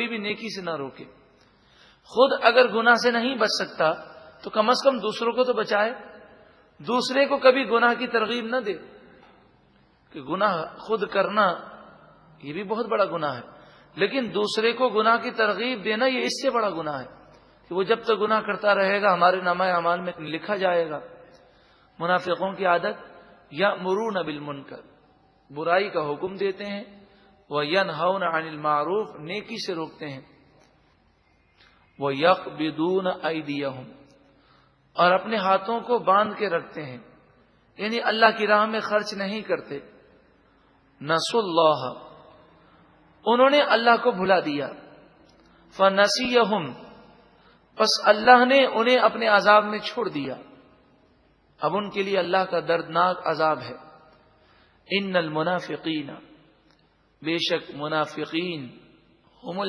کبھی بھی نیکی سے نہ روکے. خود اگر گناہ سے نہیں بچ سکتا تو کم از کم دوسروں کو تو بچائے. دوسرے کو کبھی گناہ کی ترغیب نہ دے کہ گناہ خود کرنا یہ بھی بہت بڑا گناہ ہے، لیکن دوسرے کو گناہ کی ترغیب دینا یہ اس سے بڑا گناہ ہے کہ وہ جب تک گناہ کرتا رہے گا ہمارے نامہ اعمال میں لکھا جائے گا. منافقوں کی عادت یأمرون بالمنکر، برائی کا حکم دیتے ہیں، وینہون عن المعروف، نیکی سے روکتے ہیں، ویقبضون ایدیہم، اور اپنے ہاتھوں کو باندھ کے رکھتے ہیں، یعنی اللہ کی راہ میں خرچ نہیں کرتے. نسوا اللہ، انہوں نے اللہ کو بھلا دیا. فنسیہم، پس اللہ نے انہیں اپنے عذاب میں چھوڑ دیا. اب ان کے لیے اللہ کا دردناک عذاب ہے. ان المنافقین، بے شک منافقین، ہم